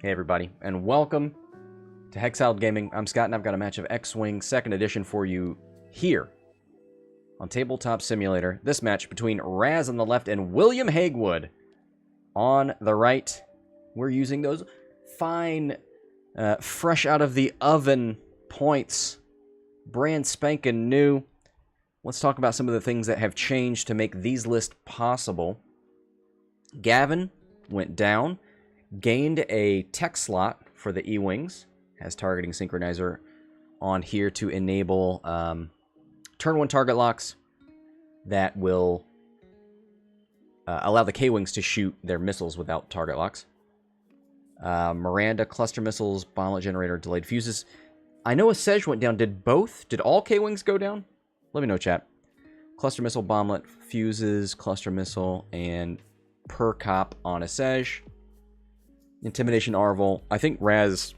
Hey everybody, and welcome to Hexiled Gaming. I'm Scott, and I've got a match of X-Wing 2nd Edition for you here on Tabletop Simulator. This match between Raz on the left and Will Haigwood on the right. We're using those fine, fresh out of the oven points, brand spanking new. Let's talk about some of the things that have changed to make these lists possible. Gavin went down. Gained a tech slot for the E-Wings, has targeting synchronizer on here to enable turn 1 target locks that will allow the K-Wings to shoot their missiles without target locks. Miranda, cluster missiles, bomblet generator, delayed fuses. I know Esege went down. Did all K-Wings go down? Let me know, chat. Cluster missile, bomblet, fuses, cluster missile, and per cop on Esege. Intimidation Arvel. I think Raz,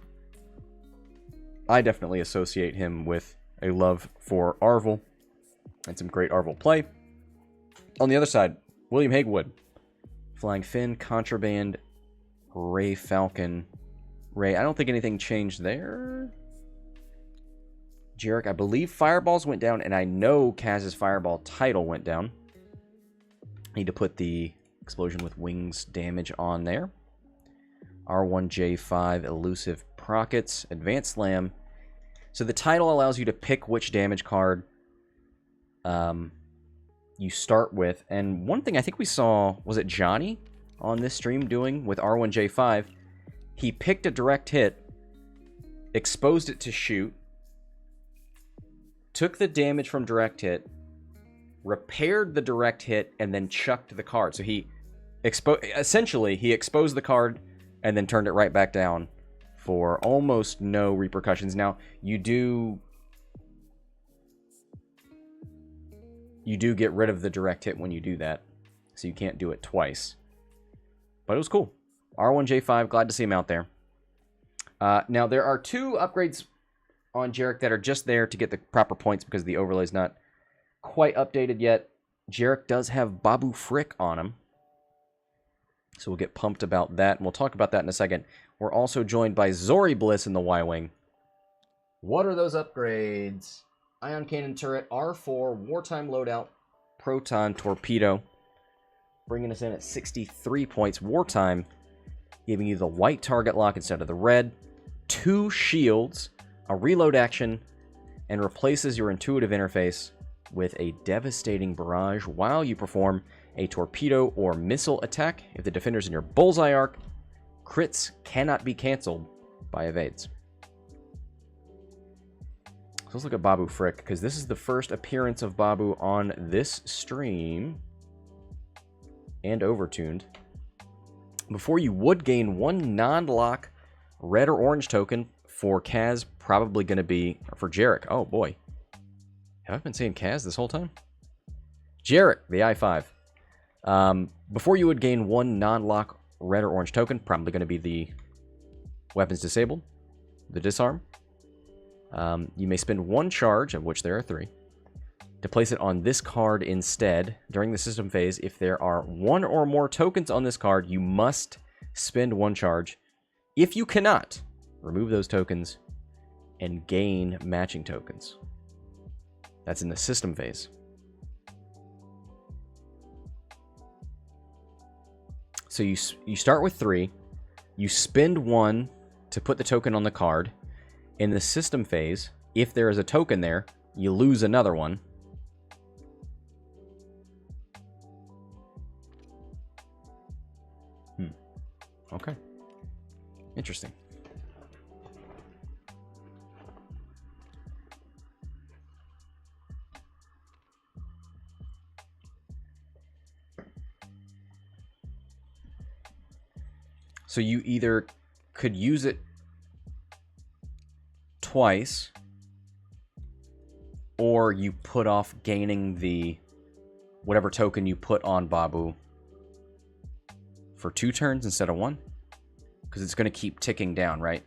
I definitely associate him with a love for Arvel and some great Arvel play. On the other side, Will Haigwood. Flying Finn, Contraband, Ray Falcon. Ray, I don't think anything changed there. Jarek, I believe Fireballs went down, and I know Kaz's Fireball title went down. Need to put the Explosion with Wings damage on there. R1J5, Elusive Prockets, Advanced Slam. So the title allows you to pick which damage card you start with. And one thing I think we saw, was it Johnny on this stream doing with R1J5? He picked a direct hit, exposed it to shoot, took the damage from direct hit, repaired the direct hit, and then chucked the card. So he essentially exposed the card and then turned it right back down for almost no repercussions. Now, you do get rid of the direct hit when you do that, so you can't do it twice. But it was cool. R1J5, glad to see him out there. Now, there are 2 upgrades on Jarek that are just there to get the proper points because the overlay's not quite updated yet. Jarek does have Babu Frick on him, so we'll get pumped about that, and we'll talk about that in a second. We're also joined by Zorii Bliss in the Y-Wing. What are those upgrades? Ion Cannon Turret, R4, Wartime Loadout, Proton Torpedo. Bringing us in at 63 points. Wartime, giving you the white target lock instead of the red. 2 shields, a reload action, and replaces your intuitive interface with a devastating barrage while you perform a torpedo or missile attack. If the defender's in your bullseye arc, crits cannot be canceled by evades. So let's look at Babu Frick, because this is the first appearance of Babu on this stream. And overtuned. Before, you would gain 1 non-lock red or orange token for Kaz, probably going to be for Jarek. Oh boy. Have I been saying Kaz this whole time? Jarek, the I-5. Before, you would gain 1 non-lock red or orange token, probably going to be the weapons disabled, the disarm. You may spend 1 charge, of which there are 3, to place it on this card instead. During the system phase, if there are 1 or more tokens on this card, you must spend 1 charge. If you cannot, remove those tokens and gain matching tokens. That's in the system phase. So you start with 3, you spend 1 to put the token on the card. In the system phase, if there is a token there, you lose another one. Okay. Interesting. So you either could use it twice, or you put off gaining the whatever token you put on Babu for 2 turns instead of 1, because it's going to keep ticking down, right?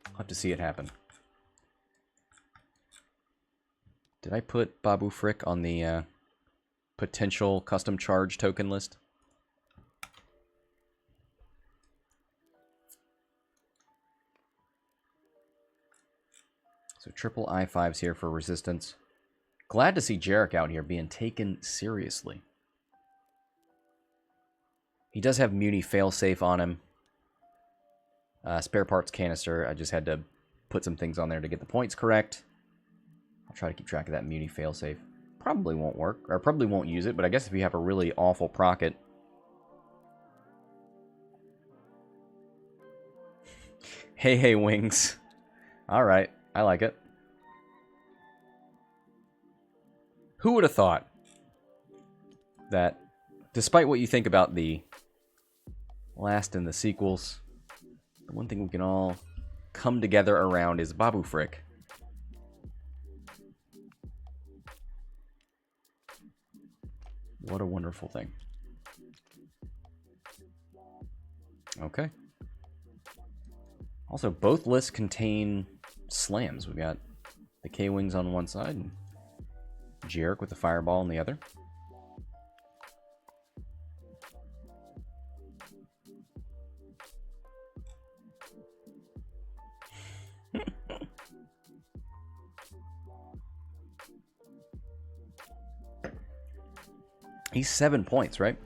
I'll have to see it happen. Did I put Babu Frick on the potential custom charge token list? So triple I5s here for resistance. Glad to see Jarek out here being taken seriously. He does have Muni failsafe on him. Spare parts canister. I just had to put some things on there to get the points correct. I'll try to keep track of that Muni failsafe. Probably won't work, or probably won't use it, but I guess if you have a really awful procket. Hey, wings. Alright, I like it. Who would have thought that, despite what you think about the last and the sequels, the one thing we can all come together around is Babu Frick. What a wonderful thing. Okay. Also, both lists contain slams. We've got the K-Wings on one side and Jarek with the Fireball on the other. He's 7 points, right?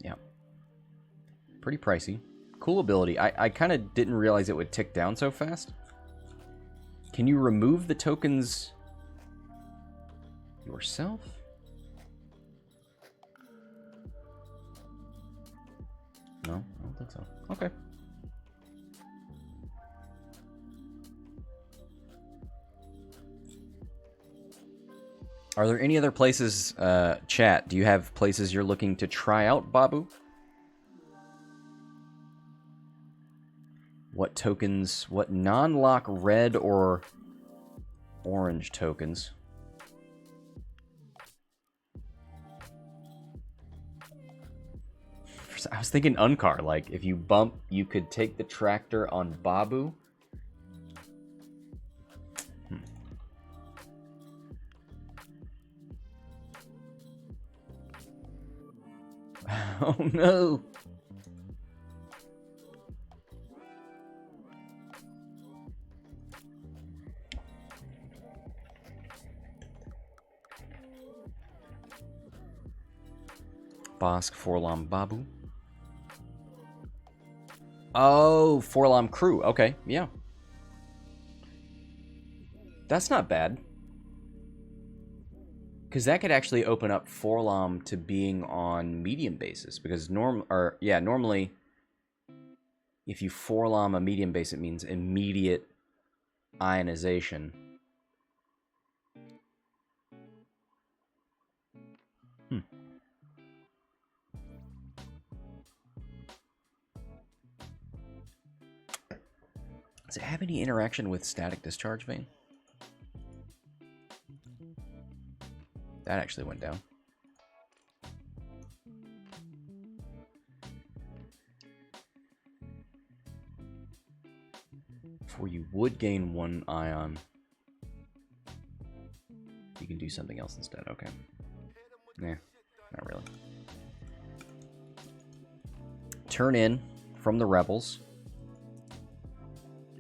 Yeah. Pretty pricey. Cool ability. I kind of didn't realize it would tick down so fast. Can you remove the tokens yourself? No, I don't think so. Okay. Are there any other places, chat, do you have places you're looking to try out, Babu? What tokens, what non-lock red or orange tokens? I was thinking Unkar, like, if you bump, you could take the tractor on Babu. Oh no! Bosk, Forlom, Babu. Oh, Forlom crew. Okay, yeah. That's not bad. Because that could actually open up Forlom to being on medium basis. Because normally, if you Forlom a medium base, it means immediate ionization. Does it have any interaction with static discharge vein? That actually went down. For you would gain 1 ion. You can do something else instead. Okay. Nah, not really. Turn in from the rebels.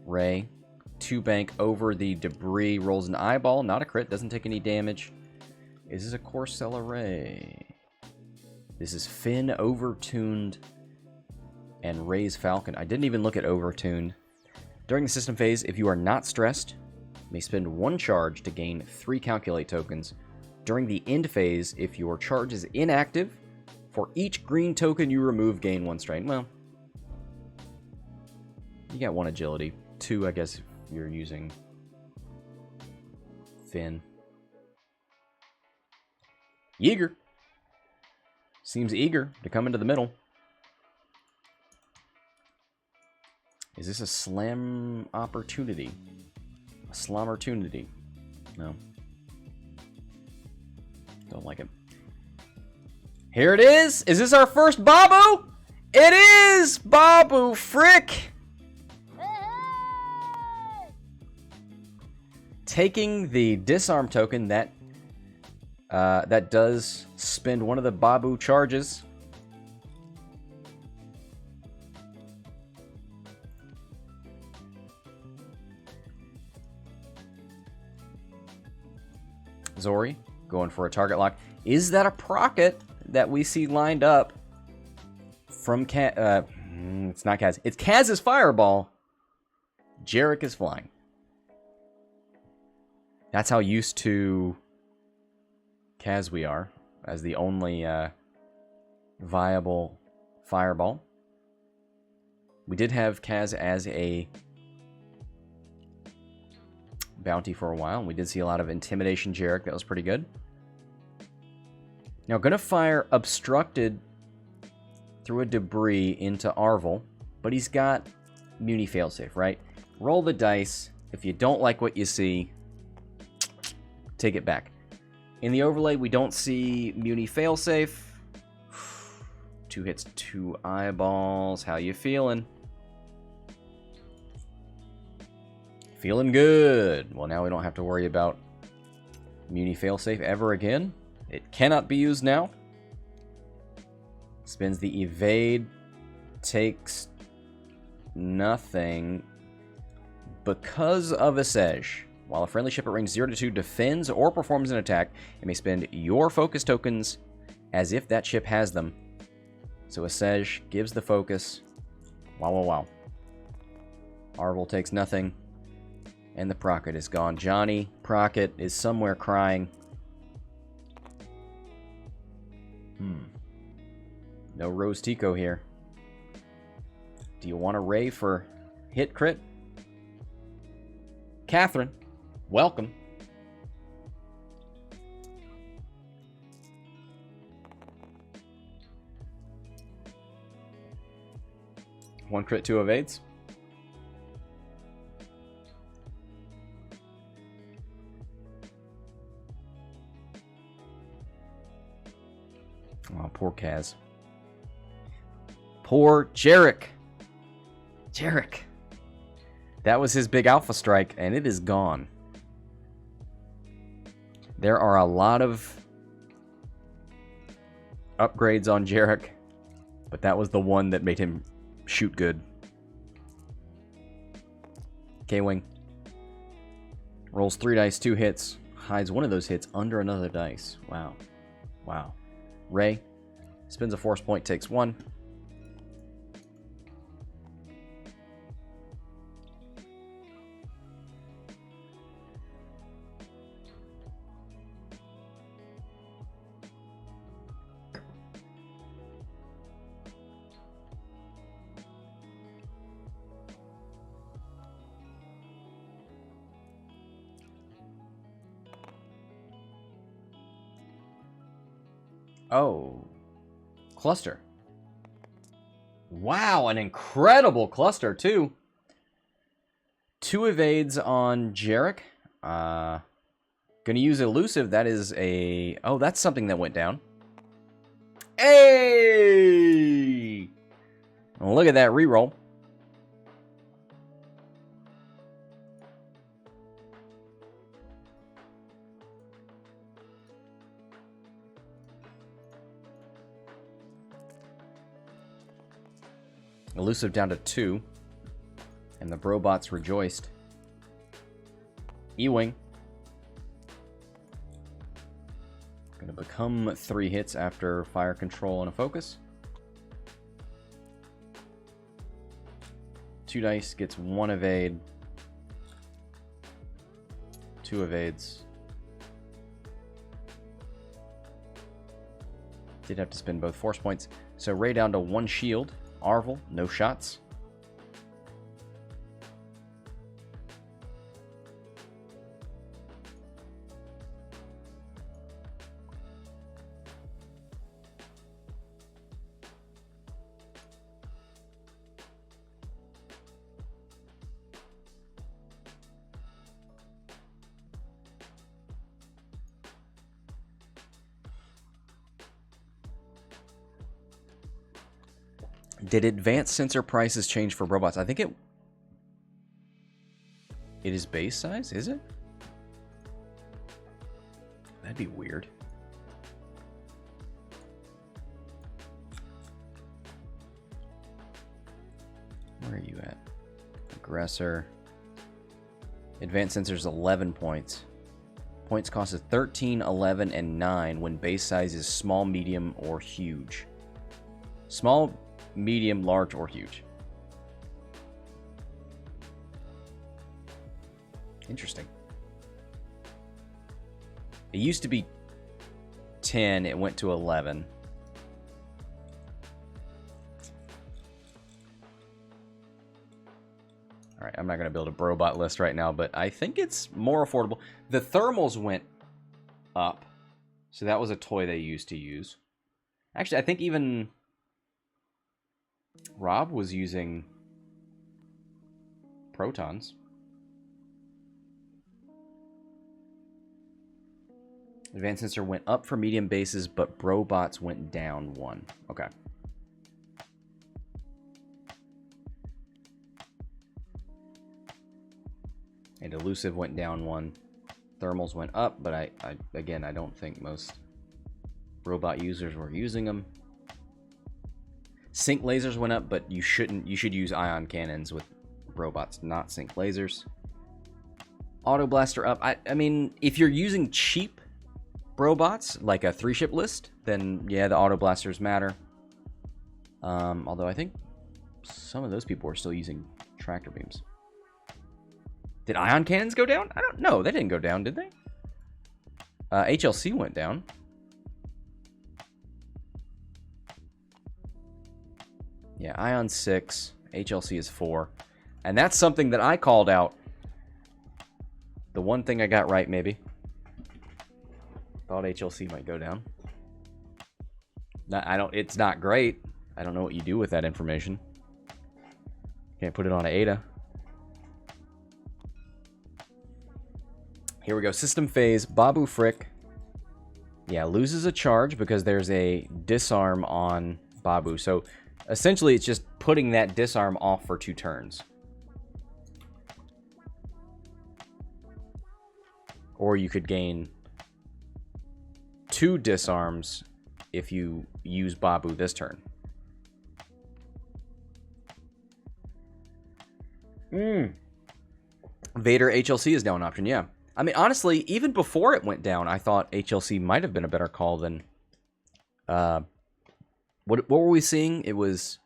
Ray. 2 bank over the debris. Rolls an eyeball. Not a crit. Doesn't take any damage. Is this a Corcella Ray? This is Finn Overtuned and Ray's Falcon. I didn't even look at Overtuned. During the system phase, if you are not stressed, you may spend 1 charge to gain 3 Calculate tokens. During the end phase, if your charge is inactive, for each green token you remove, gain 1 strain. Well, you got 1 agility. 2, I guess, if you're using Finn. Yaeger seems eager to come into the middle. Is this a slam opportunity? A slammertunity? No. Don't like it. Here it is! Is this our first Babu? It is! Babu Frick! Taking the disarm token that does spend 1 of the Babu charges. Zorii going for a target lock. Is that a procket that we see lined up from Kaz? It's not Kaz. It's Kaz's fireball. Jarek is flying. That's how used to Kaz we are as the only viable fireball. We did have Kaz as a bounty for a while, and we did see a lot of intimidation Jarek. That was pretty good. Now, going to fire obstructed through a debris into Arvel, but he's got Muni failsafe, right? Roll the dice. If you don't like what you see, take it back. In the overlay, we don't see Muni failsafe. 2 hits, 2 eyeballs. How you feeling? Feeling good. Well, now we don't have to worry about Muni failsafe ever again. It cannot be used now. Spins the evade. Takes nothing because of Esege. While a friendly ship at range 0 to 2 defends or performs an attack, it may spend your focus tokens as if that ship has them. So Esege gives the focus. Wow, wow, wow. Arvel takes nothing. And the Procket is gone. Johnny Procket is somewhere crying. No Rose Tico here. Do you want a Ray for hit crit? Catherine, welcome. One crit, 2 evades. Oh, poor Kaz. Poor Jarek. Jarek. That was his big alpha strike, and it is gone. There are a lot of upgrades on Jarek, but that was the one that made him shoot good. K-Wing. Rolls 3 dice, 2 hits. Hides one of those hits under another dice. Wow. Wow. Ray. Spins a force point, takes 1. Oh. Cluster. Wow, an incredible cluster, too. 2 evades on Jarek. Gonna use elusive. That is a... Oh, that's something that went down. Hey! Look at that reroll. Elusive down to 2. And the Brobots rejoiced. E-Wing. Gonna become 3 hits after fire control and a focus. 2 dice, gets 1 evade. 2 evades. Did have to spend both force points. So Ray down to 1 shield. Arvel, no shots. Did advanced sensor prices change for robots? I think it is base size, is it? That'd be weird. Where are you at? Aggressor. Advanced sensors 11 points. Points cost is 13, 11, and 9 when base size is small, medium, or huge. Small, medium, large, or huge. Interesting. It used to be 10, it went to 11. Alright, I'm not going to build a Brobot list right now, but I think it's more affordable. The thermals went up, so that was a toy they used to use. Actually, I think even Rob was using protons. Advanced sensor went up for medium bases, but Brobots went down 1. Okay. And Elusive went down 1. Thermals went up, but again, I don't think most robot users were using them. Sync lasers went up, but you should use ion cannons with robots, not sync lasers. Auto blaster up. I mean, if you're using cheap robots, like a 3-ship list, then yeah, the auto blasters matter. Although I think some of those people are still using tractor beams. Did ion cannons go down? I don't know. They didn't go down, did they? HLC went down. Yeah, ion 6, HLC is 4. And that's something that I called out. The one thing I got right, maybe. Thought HLC might go down. It's not great. I don't know what you do with that information. Can't put it on a ADA. Here we go. System phase. Babu Frick. Yeah, loses a charge because there's a disarm on Babu. So essentially it's just putting that disarm off for 2 turns. Or you could gain 2 disarms if you use Babu this turn. Vader HLC is down option, yeah. I mean, honestly, even before it went down, I thought HLC might have been a better call than... What were we seeing? It was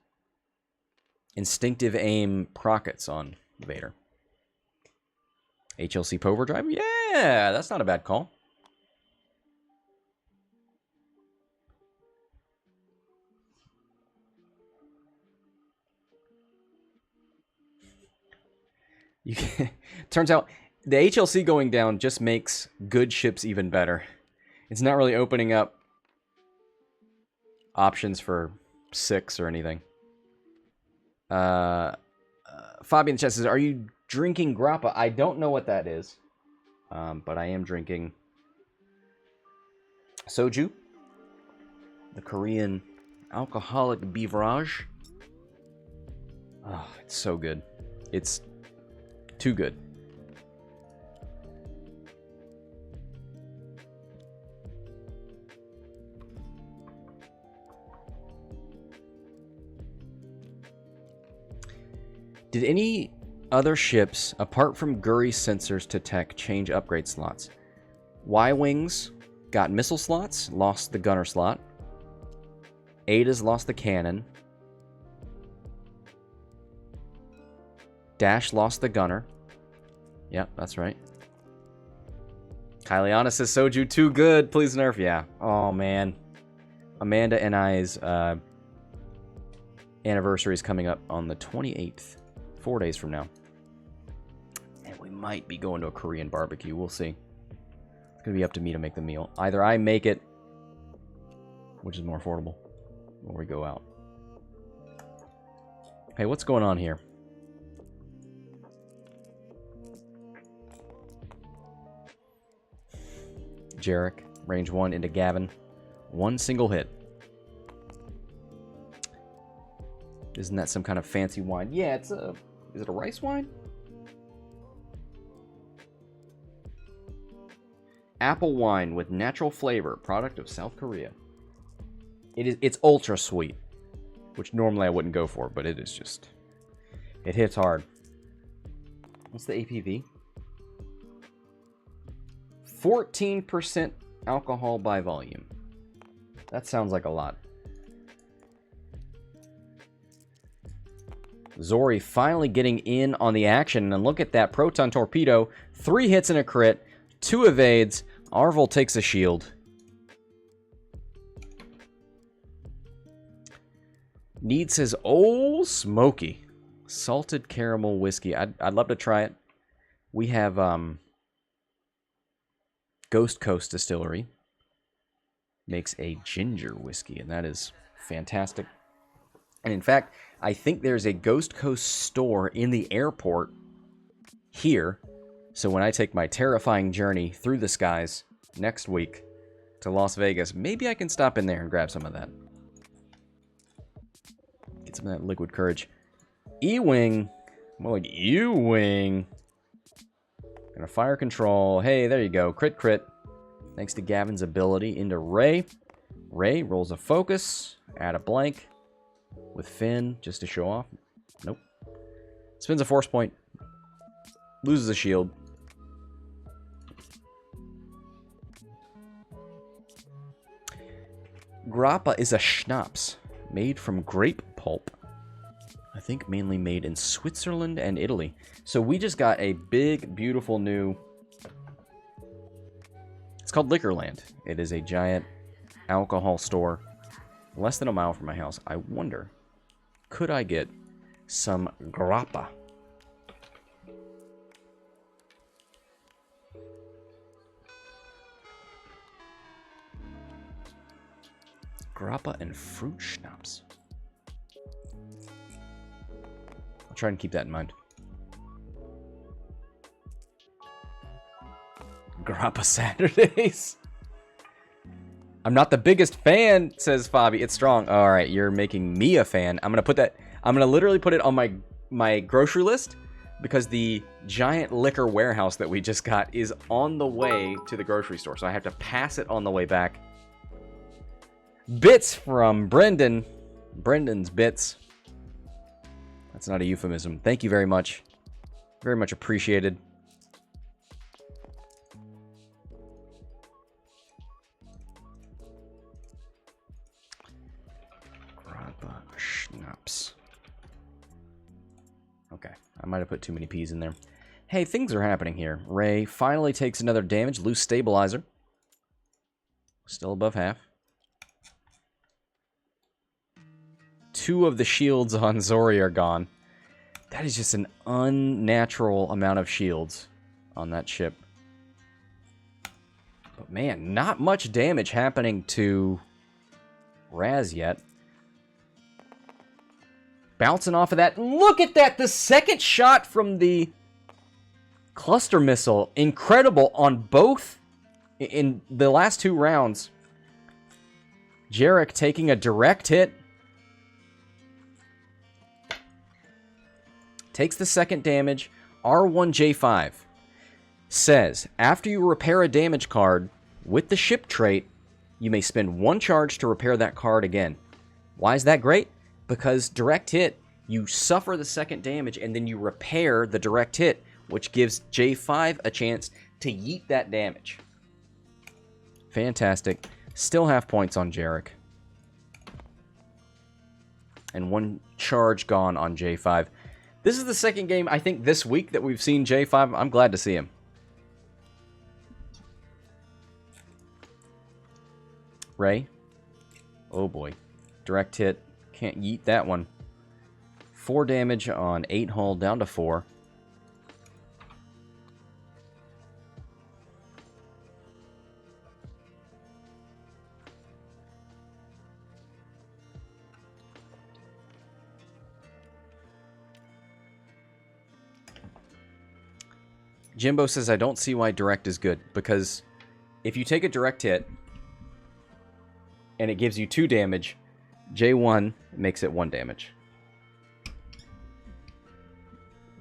instinctive aim prockets on Vader. HLC Poverdrive? Yeah, that's not a bad call. Turns out the HLC going down just makes good ships even better. It's not really opening up options for 6 or anything. Fabian in the chat says, are you drinking grappa? I don't know what that is. But I am drinking soju. The Korean alcoholic beverage. Oh, it's so good. It's too good. Did any other ships, apart from Guri sensors to tech, change upgrade slots? Y-Wings got missile slots, lost the gunner slot. Ada's lost the cannon. Dash lost the gunner. Yep, that's right. Kyliana says, Soju, too good. Please nerf. Yeah. Oh, man. Amanda and I's anniversary is coming up on the 28th. 4 days from now. And we might be going to a Korean barbecue. We'll see. It's going to be up to me to make the meal. Either I make it, which is more affordable, or we go out. Hey, what's going on here? Jarek, range 1 into Gavin. 1 single hit. Isn't that some kind of fancy wine? Yeah, it's a... Is it a rice wine? Apple wine with natural flavor, product of South Korea. It's ultra sweet, which normally I wouldn't go for, but it is just... It hits hard. What's the APV? 14% alcohol by volume. That sounds like a lot. Zorii finally getting in on the action, and look at that proton torpedo. 3 hits and a crit, 2 evades. Arvel takes a shield. Need says, "Oh, smoky. Salted caramel whiskey." I'd love to try it. We have Ghost Coast Distillery. Makes a ginger whiskey, and that is fantastic. And in fact, I think there's a Ghost Coast store in the airport here. So when I take my terrifying journey through the skies next week to Las Vegas, maybe I can stop in there and grab some of that. Get some of that liquid courage. E-Wing. More like U-Wing. Gonna fire control. Hey, there you go. Crit, crit. Thanks to Gavin's ability into Ray. Ray rolls a focus. Add a blank. With Finn, just to show off. Nope. Spins a force point. Loses a shield. Grappa is a schnapps made from grape pulp. I think mainly made in Switzerland and Italy. So we just got a big, beautiful new... It's called Liquorland. It is a giant alcohol store less than a mile from my house. I wonder, could I get some grappa? Grappa and fruit schnapps. I'll try and keep that in mind. Grappa Saturdays. I'm not the biggest fan, says Fabi. It's strong. All right, you're making me a fan. I'm gonna put that. I'm gonna literally put it on my grocery list because the giant liquor warehouse that we just got is on the way to the grocery store, so I have to pass it on the way back. Bits from Brendan. Brendan's bits. That's not a euphemism. Thank you very much. Very much appreciated. Grappa schnapps. Okay, I might have put too many P's in there. Hey, things are happening here. Ray finally takes another damage. Loose stabilizer. Still above half. 2 of the shields on Zorii are gone. That is just an unnatural amount of shields on that ship. But man, not much damage happening to Raz yet. Bouncing off of that. Look at that! The second shot from the cluster missile. Incredible on both in the last 2 rounds. Jarek taking a direct hit. Takes the second damage. R1J5 says, after you repair a damage card with the ship trait, you may spend 1 charge to repair that card again. Why is that great? Because direct hit, you suffer the second damage and then you repair the direct hit, which gives J5 a chance to yeet that damage. Fantastic. Still half points on Jarek. And 1 charge gone on J5. This is the second game, I think, this week that we've seen J5. I'm glad to see him. Ray. Oh boy. Direct hit. Can't yeet that one. 4 damage on 8 hull, down to 4. Jimbo says, I don't see why direct is good, because if you take a direct hit and it gives you 2 damage, J1 makes it 1 damage.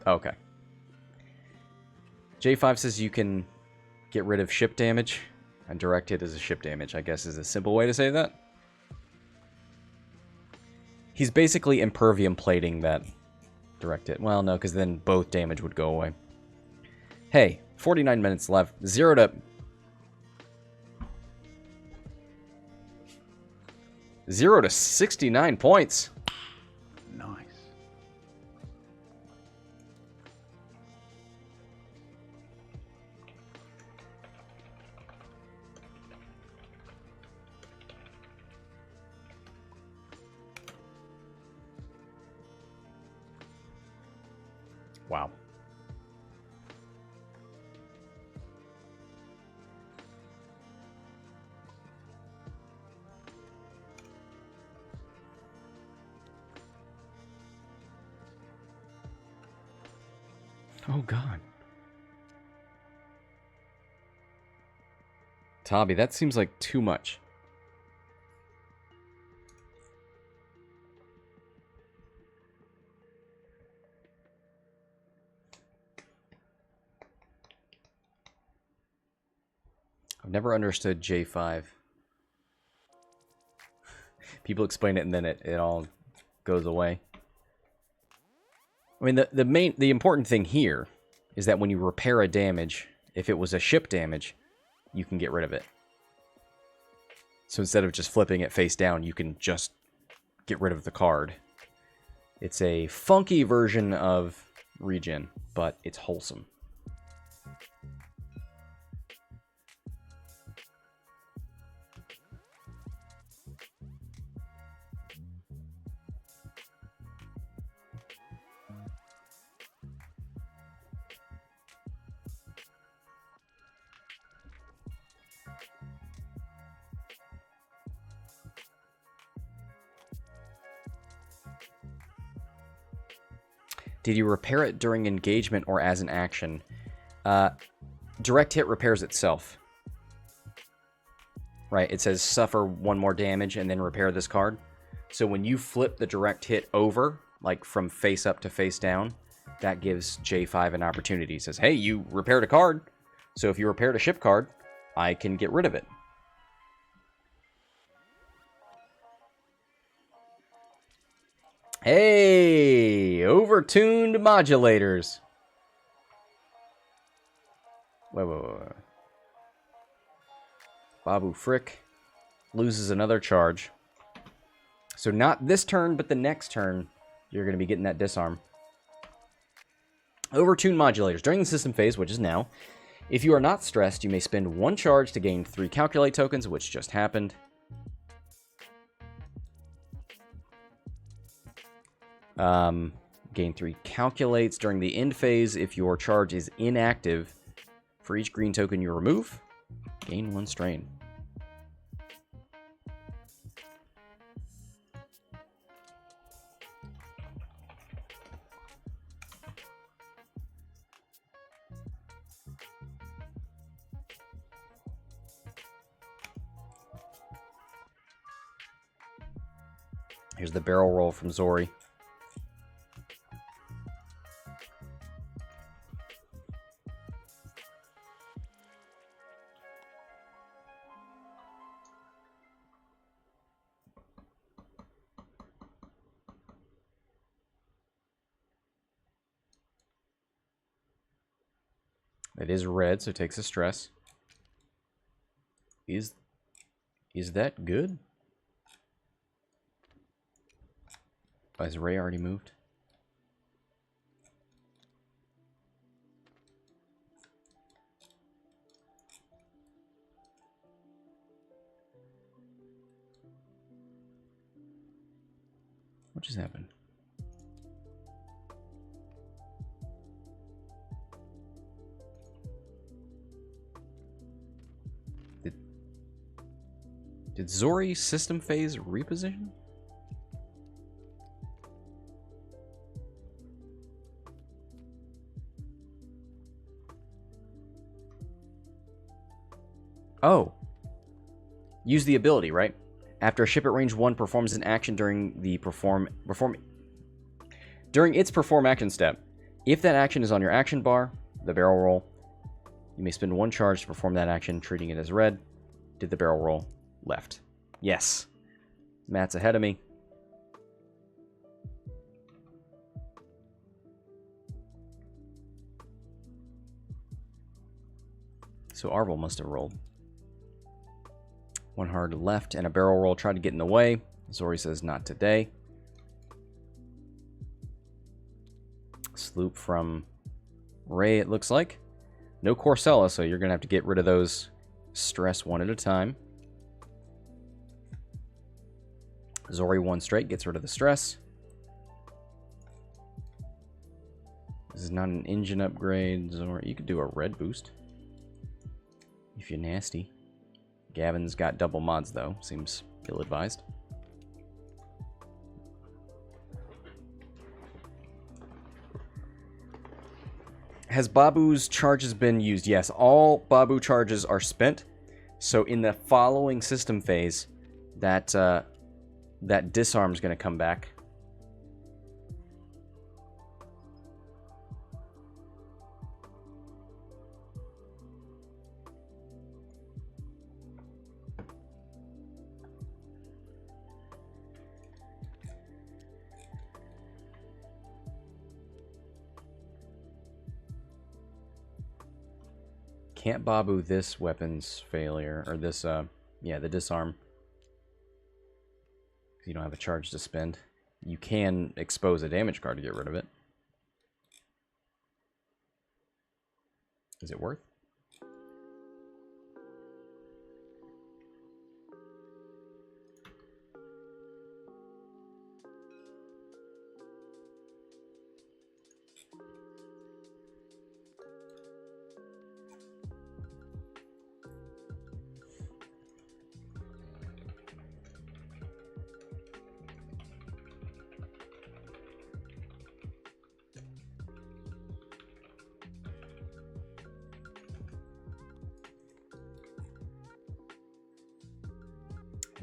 Okay. J5 says you can get rid of ship damage, and direct hit is a ship damage, I guess is a simple way to say that. He's basically impervium plating that direct hit. Well, no, because then both damage would go away. Hey, 49 minutes left. 0 to 0 to 69 points. Nice. Wow. Oh, God. Tabby, that seems like too much. I've never understood J5. People explain it and then it all goes away. I mean, the important thing here is that when you repair a damage, if it was a ship damage, you can get rid of it. So instead of just flipping it face down, you can just get rid of the card. It's a funky version of regen, but it's wholesome. Did you repair it during engagement or as an action? Direct hit repairs itself. Right, it says suffer 1 more damage and then repair this card. So when you flip the direct hit over, like from face up to face down, that gives J5 an opportunity. It says, hey, you repaired a card. So if you repaired a ship card, I can get rid of it. Hey, overtuned modulators. Wait. Babu Frick loses another charge. So not this turn, but the next turn, you're going to be getting that disarm. Overtuned modulators. During the system phase, which is now, if you are not stressed, you may spend 1 charge to gain 3 calculate tokens, which just happened. Gain 3 calculates during the end phase if your charge is inactive. For each green token you remove, gain 1 strain. Here's the barrel roll from Zorii. It is red, so it takes a stress. Is that good? Oh, has Ray already moved? What just happened? Did Zorii system phase reposition? Oh. Use the ability, right? After a ship at range 1 performs an action during the during its perform action step. If that action is on your action bar, the barrel roll, you may spend 1 charge to perform that action, treating it as red. Did the barrel roll? Left. Yes. Matt's ahead of me. So Arvel must have rolled. 1 hard left and a barrel roll tried to get in the way. Zorii says not today. Sloop from Ray, it looks like. No Corcella, so you're going to have to get rid of those stress one at a time. Zorii one straight gets rid of the stress. This is not an engine upgrade. Zorii, you could do a red boost if you're nasty. Gavin's got double mods though. Seems ill-advised. Has Babu's charges been used? Yes, all Babu charges are spent. So in the following system phase, that disarm's going to come back. Can't Babu this weapon's failure, or this, yeah, the disarm. You don't have a charge to spend. You can expose a damage card to get rid of it. Is it worth?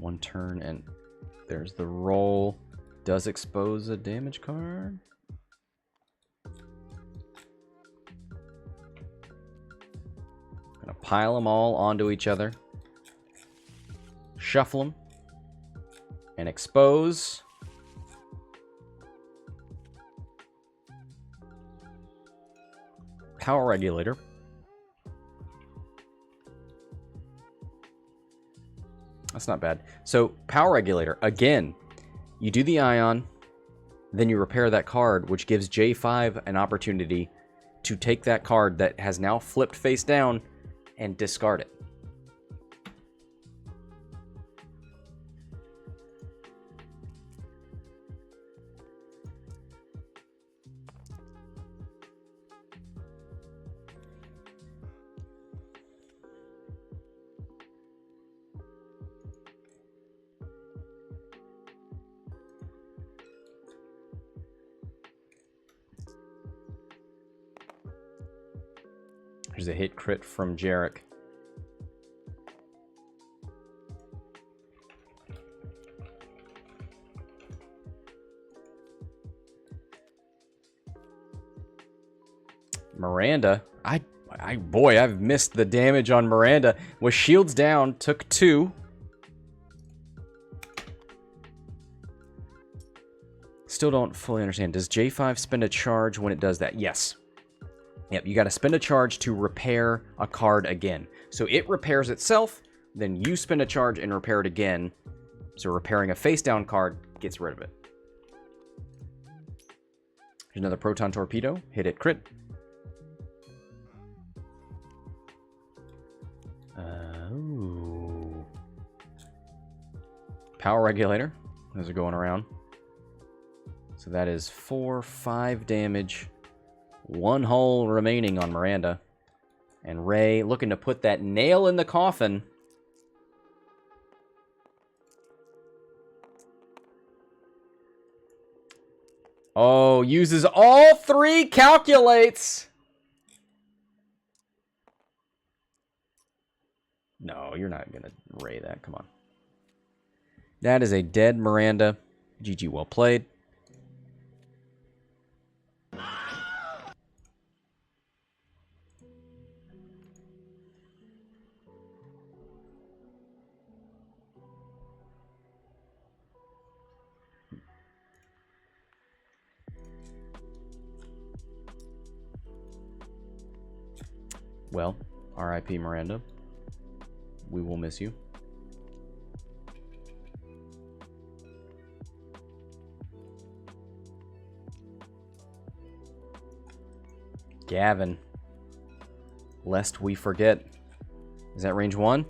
One turn, and there's the roll. Does expose a damage card. Gonna pile them all onto each other. Shuffle them. And expose. Power regulator. That's not bad. So, power regulator. Again, you do the ion, then you repair that card, which gives J5 an opportunity to take that card that has now flipped face down and discard it. There's a hit crit from Jarek. Miranda. Boy, I've missed the damage on Miranda. Was shields down, took 2. Still don't fully understand. Does J5 spend a charge when it does that? Yes. Yep, you got to spend a charge to repair a card again. So it repairs itself, then you spend a charge and repair it again. So repairing a face-down card gets rid of it. Here's another Proton Torpedo. Hit it, crit. Ooh. Power regulator. Those are going around. So that is 4, 5 damage. 1 hull remaining on Miranda. And Ray looking to put that nail in the coffin. Oh, uses all 3, calculates. No, you're not going to Ray that. Come on. That is a dead Miranda. GG, well played. Well, R.I.P. Miranda. We will miss you. Gavin. Lest we forget. Is that range 1?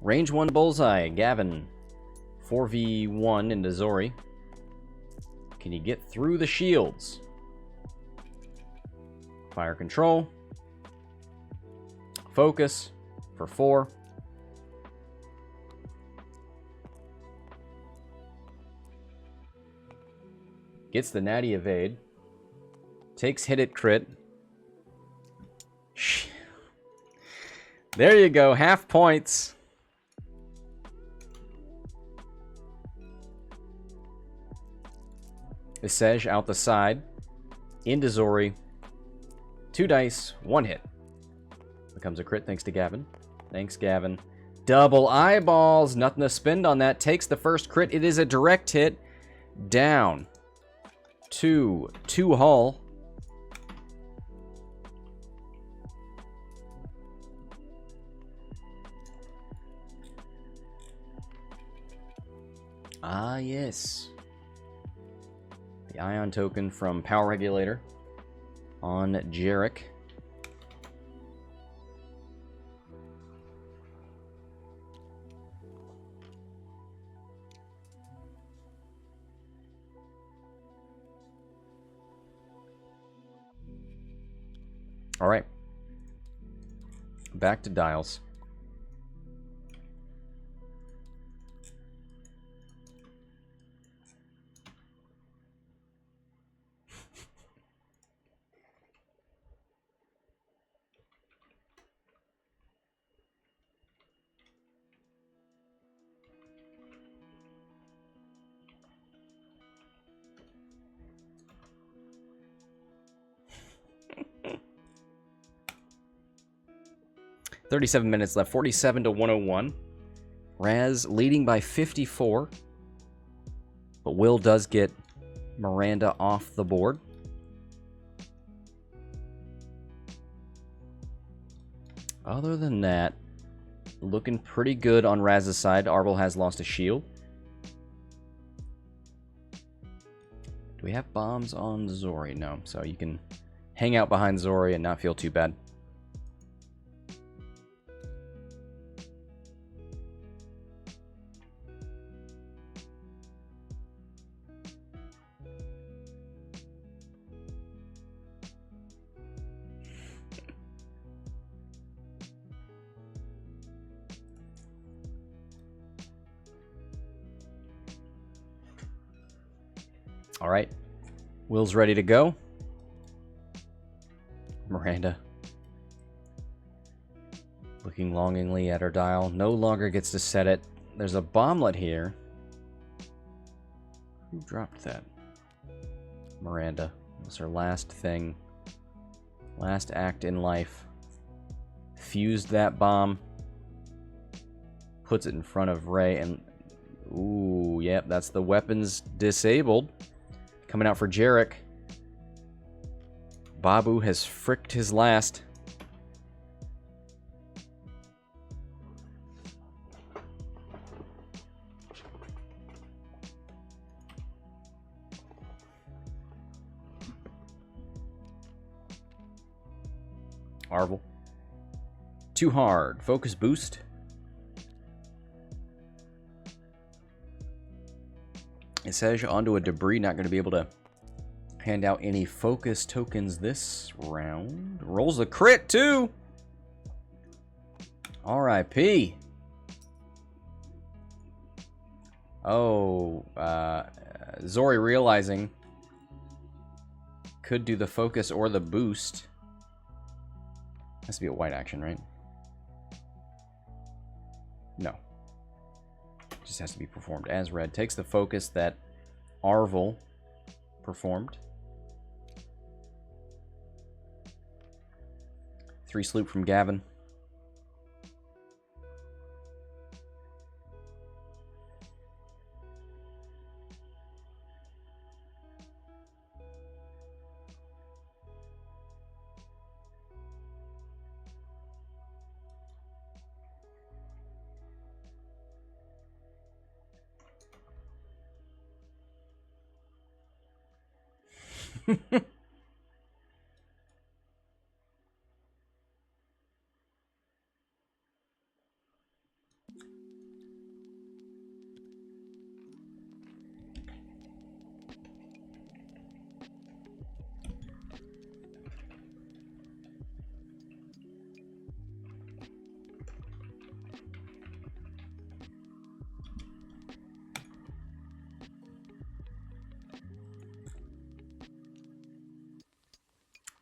Range 1 bullseye. Gavin. 4v1 into Zorii. Can you get through the shields? Fire control. Focus for 4. Gets the natty evade. Takes hit at crit. There you go, half points. Esege out the side. Into Zorii. 2 dice, 1 hit. Becomes a crit thanks to Gavin. Thanks, Gavin. Double eyeballs. Nothing to spend on that. Takes the first crit. It is a direct hit. Down. 2 hull. Ah, yes. The ion token from Power Regulator on Jarek. All right. Back to dials. $37 minutes left. 47 to 101. Raz leading by 54. But Will does get Miranda off the board. Other than that, looking pretty good on Raz's side. Arvel has lost a shield. Do we have bombs on Zorii? No, so you can hang out behind Zorii and not feel too bad. All right. Will's ready to go. Miranda, looking longingly at her dial, no longer gets to set it. There's a bomblet here. Who dropped that? Miranda. It was her last thing. Last act in life. Fused that bomb. Puts it in front of Ray and... Ooh, yep, that's the weapons disabled. Coming out for Jarek. Babu has fricked his last. Arvel. Too hard. Focus boost. Esege onto a debris. Not going to be able to hand out any focus tokens this round. Rolls a crit too. R.I.P. Oh, Zorii realizing could do the focus or the boost. Has to be a white action, right? No. Just has to be performed as red. Takes the focus that Arvel performed. 3 sloop from Gavin.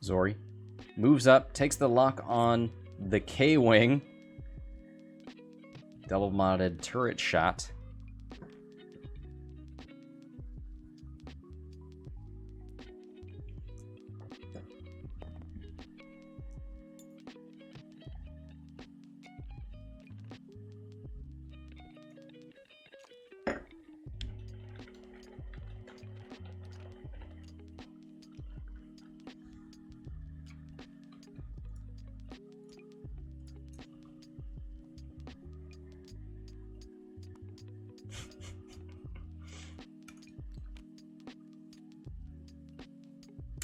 Zorii moves up, takes the lock on the K-Wing. Double modded turret shot.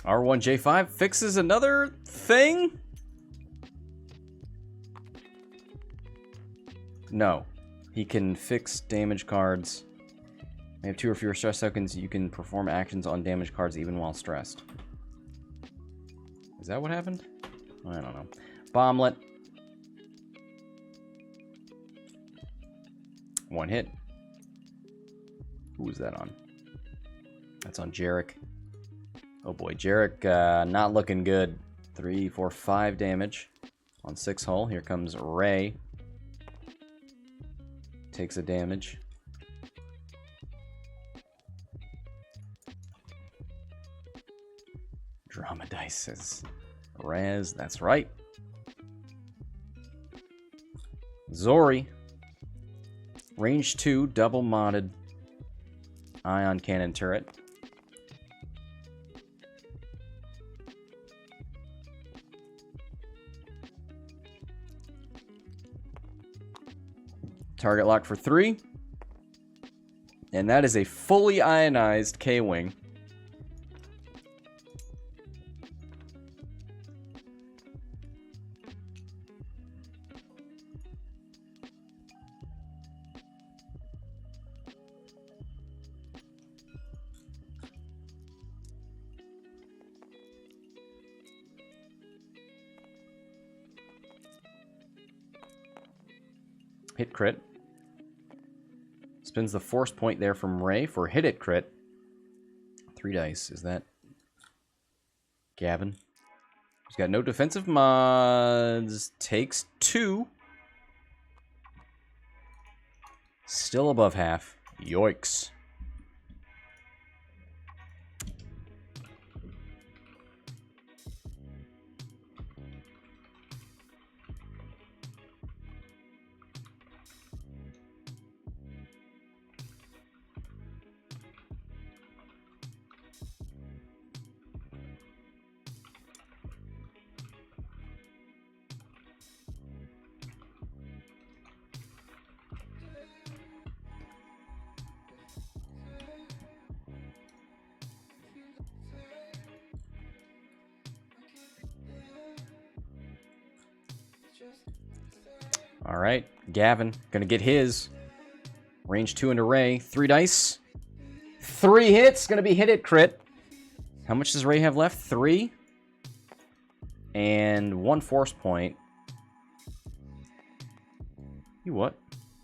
R1J5 fixes another thing? No. He can fix damage cards. They have 2 or fewer stress tokens. You can perform actions on damage cards even while stressed. Is that what happened? I don't know. Bomblet. 1 hit. Who was that on? That's on Jarek. Oh boy, Jarek not looking good. 3, 4, 5 damage on 6 hull. Here comes Ray. Takes a damage. Drama dice says Raz, that's right. Zorii. Range 2, double modded ion cannon turret. Target lock for 3. And that is a fully ionized K-Wing. Hit crit. Spins the force point there from Ray for hit it crit. 3 dice. Is that Gavin? He's got no defensive mods. Takes 2. Still above half. Yoicks. All right, Gavin gonna get his. Range 2 into Ray. 3 dice. 3 hits. Gonna be hit it crit. How much does Ray have left? 3. And 1 force point. You what?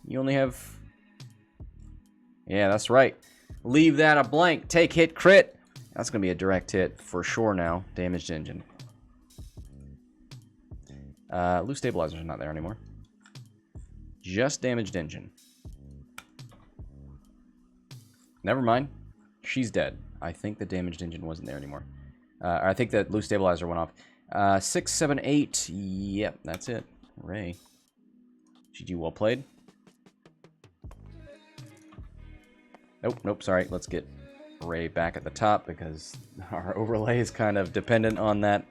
You only have... Yeah, that's right. Leave that a blank. Take hit crit. That's gonna be a direct hit for sure now. Damaged engine. Loose stabilizer's not there anymore. Just damaged engine. Never mind. She's dead. I think the damaged engine wasn't there anymore. I think that loose stabilizer went off. 6, 7, 8. Yep, that's it. Ray. GG, well played. Nope, sorry. Let's get Ray back at the top because our overlay is kind of dependent on that.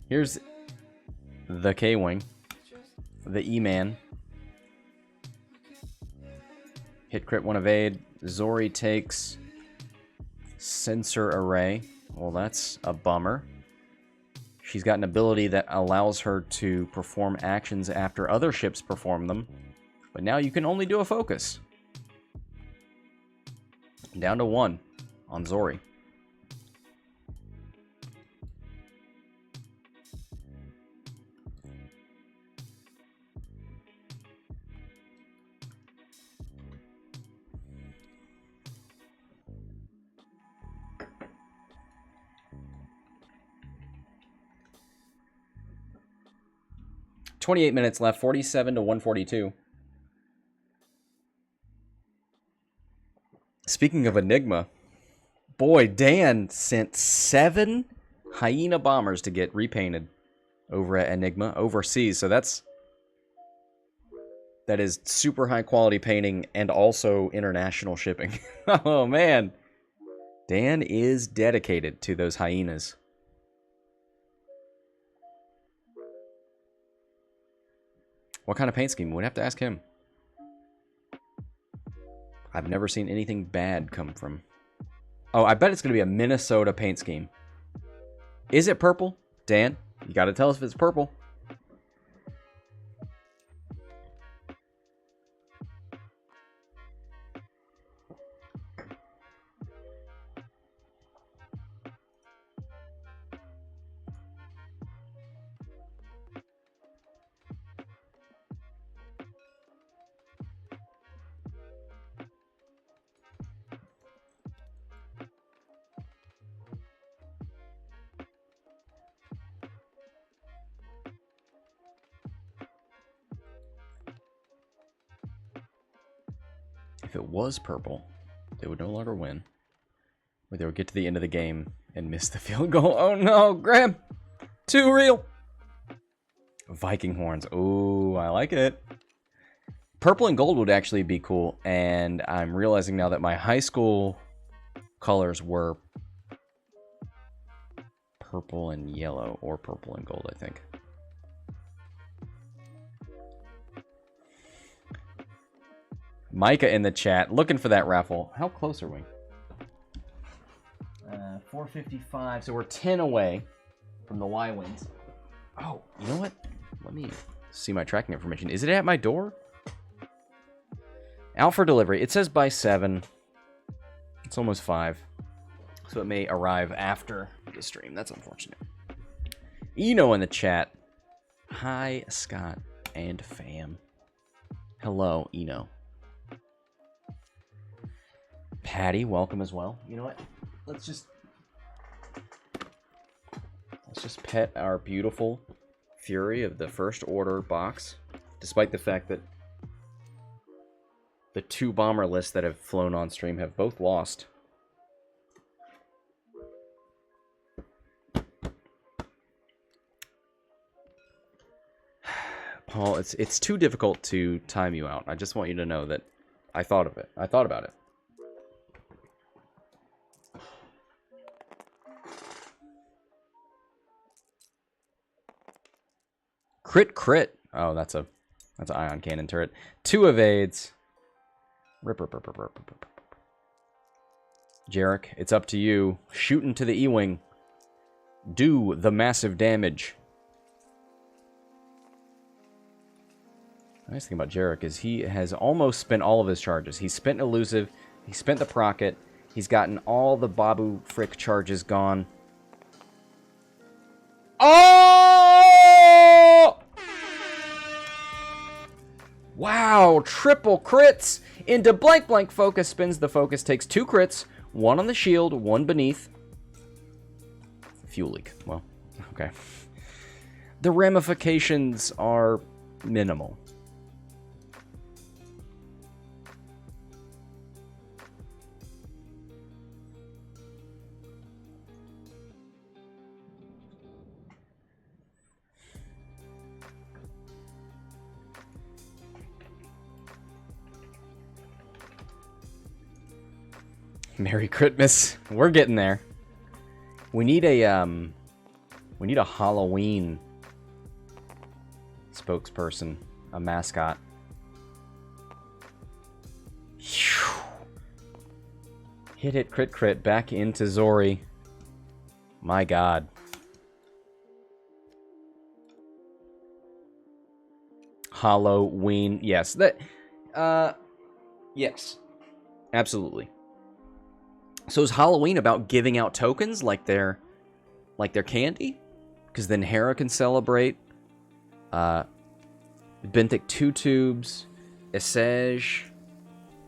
Here's the K-Wing. The E-Man. Hit crit 1 evade. Zorii takes sensor array. Well, that's a bummer. She's got an ability that allows her to perform actions after other ships perform them. But now you can only do a focus. Down to 1 on Zorii. 28 minutes left, 47 to 142. Speaking of Enigma, boy, Dan sent 7 Hyena bombers to get repainted over at Enigma overseas. So that is super high quality painting and also international shipping. Oh man, Dan is dedicated to those hyenas. What kind of paint scheme? We'd have to ask him. I've never seen anything bad come from... Oh, I bet it's going to be a Minnesota paint scheme. Is it purple? Dan, you got to tell us if it's purple. If it was purple, they would no longer win. Or they would get to the end of the game and miss the field goal. Oh no, Graham! Too real! Viking horns. Ooh, I like it. Purple and gold would actually be cool. And I'm realizing now that my high school colors were purple and yellow. Or purple and gold, I think. Micah in the chat, looking for that raffle. How close are we? 4:55, so we're 10 away from the Y-Wings. Oh, you know what? Let me see my tracking information. Is it at my door? Out for delivery. It says by 7. It's almost 5. So it may arrive after the stream. That's unfortunate. Eno in the chat. Hi, Scott and fam. Hello, Eno. Patty, welcome as well. You know what? Let's just pet our beautiful Fury of the First Order box, despite the fact that the 2 bomber lists that have flown on stream have both lost. Paul, it's too difficult to time you out. I just want you to know that I thought of it. I thought about it. Crit. Oh, that's an ion cannon turret. 2 evades. Rip. Jarek, it's up to you. Shoot into the E-Wing. Do the massive damage. The nice thing about Jarek is he has almost spent all of his charges. He's spent elusive. He spent the procket. He's gotten all the Babu Frick charges gone. Oh! Wow, triple crits into blank focus. Spins the focus, takes 2 crits, 1 on the shield, 1 beneath. Fuel leak. Well, okay. The ramifications are minimal. Merry Christmas. We're getting there. We need a Halloween spokesperson, a mascot. Hit, crit, back into Zorii. My God. Halloween. Yes. Yes. Absolutely. So is Halloween about giving out tokens like they're candy? Because then Hera can celebrate. Benthic 2 tubes. Esege.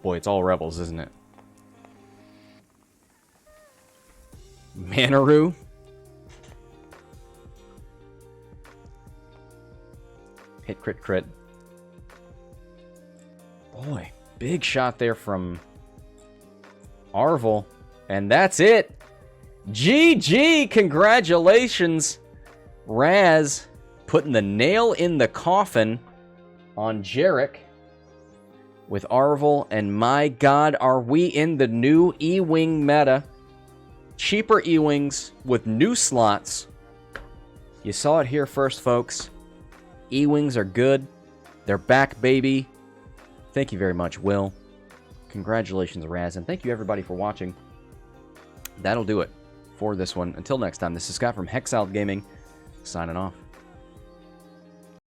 Boy, it's all rebels, isn't it? Manaru. Hit, crit, crit. Boy, big shot there from Arvel. And that's it. GG! Congratulations, Raz, putting the nail in the coffin on Jarek with Arvel. And my god, are we in the new E-Wing meta? Cheaper E-Wings with new slots. You saw it here first, folks. E-Wings are good. They're back, baby. Thank you very much, Will. Congratulations, Raz. And thank you, everybody, for watching. That'll do it for this one. Until next time, this is Scott from Hexiled Gaming, signing off.